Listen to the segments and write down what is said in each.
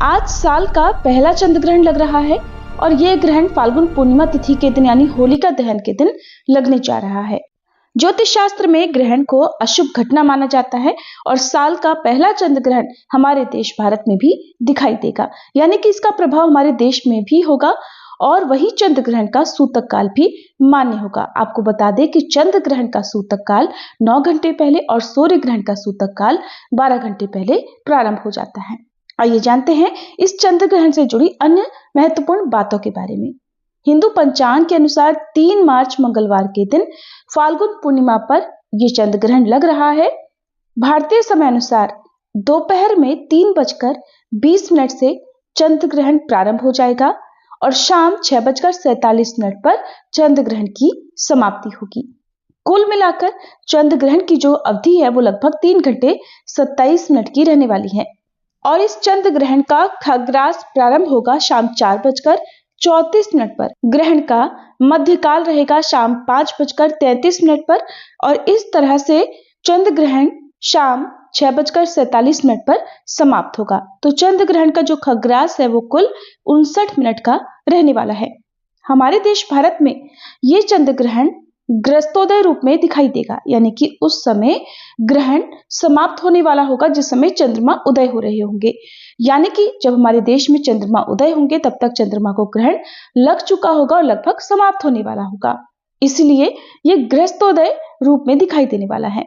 आज साल का पहला चंद्र ग्रहण लग रहा है और ये ग्रहण फाल्गुन पूर्णिमा तिथि के दिन यानी होलिका दहन के दिन लगने जा रहा है। ज्योतिष शास्त्र में ग्रहण को अशुभ घटना माना जाता है और साल का पहला चंद्र ग्रहण हमारे देश भारत में भी दिखाई देगा, यानी कि इसका प्रभाव हमारे देश में भी होगा और वही चंद्र ग्रहण का सूतक काल भी मान्य होगा। आपको बता दें कि चंद्र ग्रहण का सूतक काल 9 घंटे पहले और सूर्य ग्रहण का सूतक काल 12 घंटे पहले प्रारंभ हो जाता है। आइए जानते हैं इस चंद्र ग्रहण से जुड़ी अन्य महत्वपूर्ण बातों के बारे में। हिंदू पंचांग के अनुसार 3 मार्च मंगलवार के दिन फाल्गुन पूर्णिमा पर यह चंद्र ग्रहण लग रहा है। भारतीय समय अनुसार दोपहर में 3:20 से चंद्र ग्रहण प्रारंभ हो जाएगा और शाम 6:47 पर चंद्र ग्रहण की समाप्ति होगी। कुल मिलाकर चंद्र ग्रहण की जो अवधि है वो लगभग 3 घंटे 27 मिनट की रहने वाली है और इस चंद्र ग्रहण का खग्रास प्रारंभ होगा शाम 4:34 पर। ग्रहण का मध्यकाल रहेगा शाम 5:33 पर और इस तरह से चंद्र ग्रहण शाम 6:47 पर समाप्त होगा। तो चंद्र ग्रहण का जो खग्रास है वो कुल 59 मिनट का रहने वाला है। हमारे देश भारत में ये चंद्र ग्रहण ग्रस्तोदय रूप में दिखाई देगा, यानी कि उस समय ग्रहण समाप्त होने वाला होगा जिस समय चंद्रमा उदय हो रहे होंगे, यानी कि जब हमारे देश में चंद्रमा उदय होंगे तब तक चंद्रमा को ग्रहण लग चुका होगा और लगभग समाप्त होने वाला होगा। इसलिए यह ग्रस्तोदय रूप में दिखाई देने वाला है।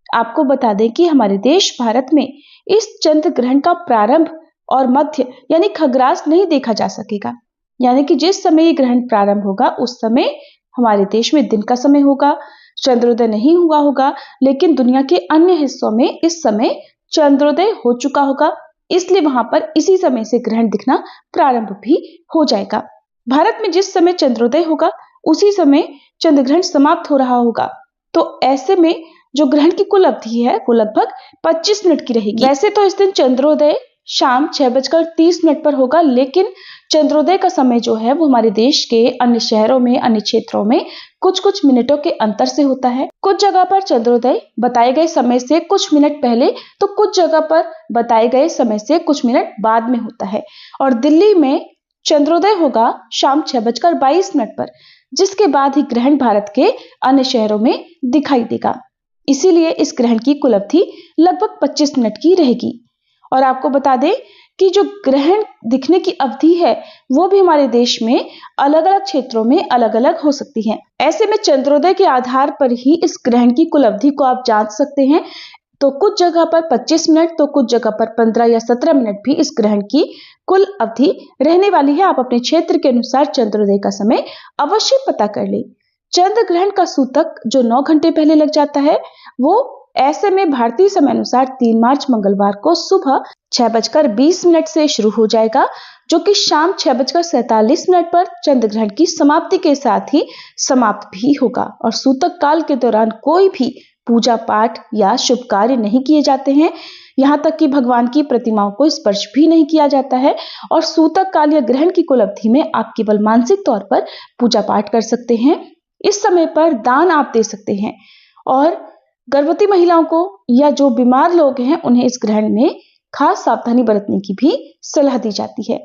आपको बता दें कि हमारे देश भारत में इस चंद्र ग्रहण का प्रारंभ और मध्य यानी खग्रास नहीं देखा जा सकेगा, यानी कि जिस समय ये ग्रहण प्रारंभ होगा उस समय हमारे देश में दिन का समय होगा, चंद्रोदय नहीं हुआ होगा, लेकिन दुनिया के अन्य हिस्सों में इस समय चंद्रोदय हो चुका होगा, इसलिए वहां पर इसी समय से ग्रहण दिखना प्रारंभ भी हो जाएगा। भारत में जिस समय चंद्रोदय होगा उसी समय चंद्र ग्रहण समाप्त हो रहा होगा, तो ऐसे में जो ग्रहण की कुल अवधि है वो लगभग 25 मिनट की रहेगी। वैसे तो इस दिन चंद्रोदय शाम 6:30 पर होगा, लेकिन चंद्रोदय का समय जो है वो हमारे देश के अन्य शहरों में, अन्य क्षेत्रों में कुछ कुछ मिनटों के अंतर से होता है। कुछ जगह पर चंद्रोदय बताए गए समय से कुछ मिनट पहले तो कुछ जगह पर बताए गए समय से कुछ मिनट बाद में होता है और दिल्ली में चंद्रोदय होगा शाम 6:22 पर, जिसके बाद ही ग्रहण भारत के अन्य शहरों में दिखाई देगा। इसीलिए इस ग्रहण की कुल अवधि लगभग 25 मिनट की रहेगी। और आपको बता दें कि जो ग्रहण दिखने की अवधि है वो भी हमारे देश में अलग अलग क्षेत्रों में अलग अलग हो सकती है। ऐसे में चंद्रोदय के आधार पर ही इस ग्रहण की कुल अवधि को आप जांच सकते हैं। तो कुछ जगह पर 25 मिनट तो कुछ जगह पर 15 या 17 मिनट भी इस ग्रहण की कुल अवधि रहने वाली है। आप अपने क्षेत्र के अनुसार चंद्रोदय का समय अवश्य पता कर लें। चंद्र ग्रहण का सूतक जो 9 घंटे पहले लग जाता है वो ऐसे में भारतीय समय अनुसार 3 मार्च मंगलवार को सुबह 6:20 से शुरू हो जाएगा, जो कि शाम 6:47 पर चंद्र ग्रहण की समाप्ति के साथ ही समाप्त भी होगा। और सूतक काल के दौरान कोई भी पूजा पाठ या शुभ कार्य नहीं किए जाते हैं, यहाँ तक कि भगवान की प्रतिमाओं को स्पर्श भी नहीं किया जाता है। और सूतक काल या ग्रहण की कुल अवधि में आप केवल मानसिक तौर पर पूजा पाठ कर सकते हैं। इस समय पर दान आप दे सकते हैं और गर्भवती महिलाओं को या जो बीमार लोग हैं उन्हें इस ग्रहण में खास सावधानी बरतने की भी सलाह दी जाती है।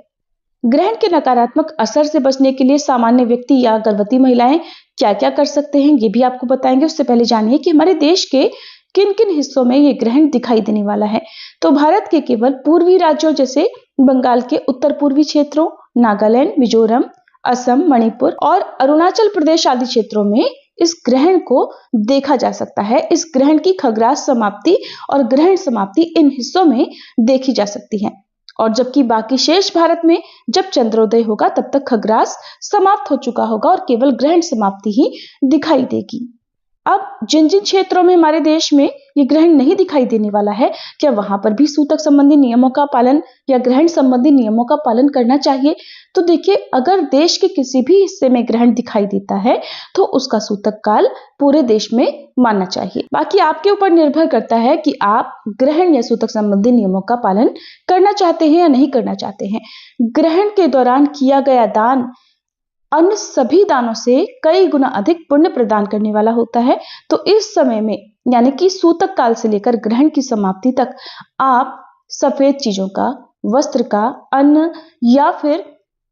ग्रहण के नकारात्मक असर से बचने के लिए सामान्य व्यक्ति या गर्भवती महिलाएं क्या क्या कर सकते हैं ये भी आपको बताएंगे। उससे पहले जानिए कि हमारे देश के किन किन हिस्सों में ये ग्रहण दिखाई देने वाला है। तो भारत के केवल पूर्वी राज्यों जैसे बंगाल के उत्तर पूर्वी क्षेत्रों, नागालैंड, मिजोरम, असम, मणिपुर और अरुणाचल प्रदेश आदि क्षेत्रों में इस ग्रहण को देखा जा सकता है। इस ग्रहण की खग्रास समाप्ति और ग्रहण समाप्ति इन हिस्सों में देखी जा सकती है और जबकि बाकी शेष भारत में जब चंद्रोदय होगा तब तक खग्रास समाप्त हो चुका होगा और केवल ग्रहण समाप्ति ही दिखाई देगी। अब जिन जिन क्षेत्रों में हमारे देश में ये ग्रहण नहीं दिखाई देने वाला है, क्या वहां पर भी सूतक संबंधी नियमों का पालन या ग्रहण संबंधी नियमों का पालन करना चाहिए? तो देखिए, अगर देश के किसी भी हिस्से में ग्रहण दिखाई देता है तो उसका सूतक काल पूरे देश में मानना चाहिए। बाकी आपके ऊपर निर्भर करता है कि आप ग्रहण या सूतक संबंधी नियमों का पालन करना चाहते हैं या नहीं करना चाहते हैं। ग्रहण के दौरान किया गया दान अन्य सभी दानों से कई गुना अधिक पुण्य प्रदान करने वाला होता है। तो इस समय में यानी कि सूतक काल से लेकर ग्रहण की समाप्ति तक आप सफेद चीजों का वस्त्र का, अन्न या फिर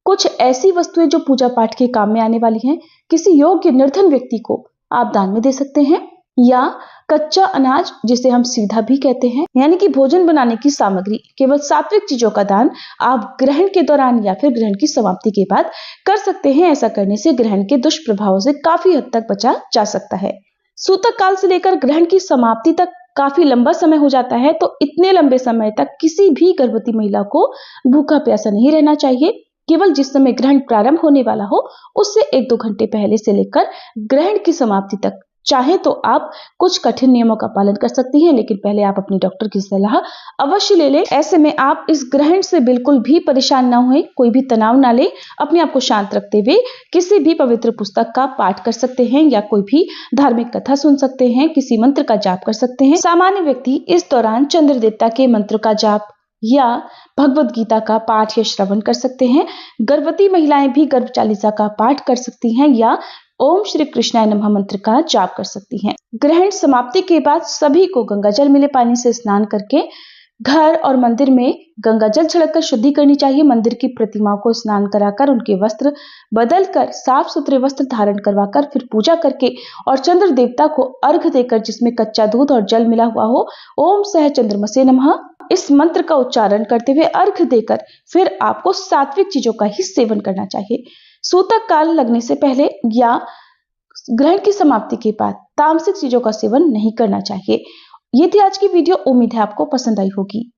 कुछ ऐसी वस्तुएं जो पूजा पाठ के काम में आने वाली हैं, किसी योग्य निर्धन व्यक्ति को आप दान में दे सकते हैं। या कच्चा अनाज, जिसे हम सीधा भी कहते हैं, यानी कि भोजन बनाने की सामग्री, केवल सात्विक चीजों का दान आप ग्रहण के दौरान या फिर ग्रहण की समाप्ति के बाद कर सकते हैं। ऐसा करने से ग्रहण के दुष्प्रभावों से काफी हद तक बचा जा सकता है। सूतक काल से लेकर ग्रहण की समाप्ति तक काफी लंबा समय हो जाता है, तो इतने लंबे समय तक किसी भी गर्भवती महिला को भूखा प्यासा नहीं रहना चाहिए। केवल जिस समय ग्रहण प्रारंभ होने वाला हो उससे 1-2 घंटे पहले से लेकर ग्रहण की समाप्ति तक चाहे तो आप कुछ कठिन नियमों का पालन कर सकती हैं, लेकिन पहले आप अपनी डॉक्टर की सलाह अवश्य ले लें। ऐसे में आप इस ग्रहण से बिल्कुल भी परेशान ना होएं, कोई भी तनाव ना लें, अपने आप को शांत रखते हुए किसी भी पवित्र पुस्तक का पाठ कर सकते हैं या कोई भी धार्मिक कथा सुन सकते हैं, किसी मंत्र का जाप कर सकते हैं। सामान्य व्यक्ति इस दौरान चंद्र देवता के मंत्र का जाप या भगवत गीता का पाठ या श्रवण कर सकते हैं। गर्भवती महिलाएं भी गर्भ चालीसा का पाठ कर सकती हैं या ओम श्री कृष्णाय नमः मंत्र का जाप कर सकती हैं। ग्रहण समाप्ति के बाद सभी को गंगाजल मिले पानी से स्नान करके घर और मंदिर में गंगाजल छिड़ककर शुद्धि करनी चाहिए। मंदिर की प्रतिमाओं को स्नान कराकर उनके वस्त्र बदलकर साफ सुथरे वस्त्र धारण करवाकर फिर पूजा करके और चंद्र देवता को अर्घ देकर, जिसमें कच्चा दूध और जल मिला हुआ हो, ओम सह चंद्रमसे नमः इस मंत्र का उच्चारण करते हुए अर्घ देकर फिर आपको सात्विक चीजों का ही सेवन करना चाहिए। सूतक काल लगने से पहले या ग्रहण की समाप्ति के बाद तामसिक चीजों का सेवन नहीं करना चाहिए। ये थी आज की वीडियो, उम्मीद है आपको पसंद आई होगी।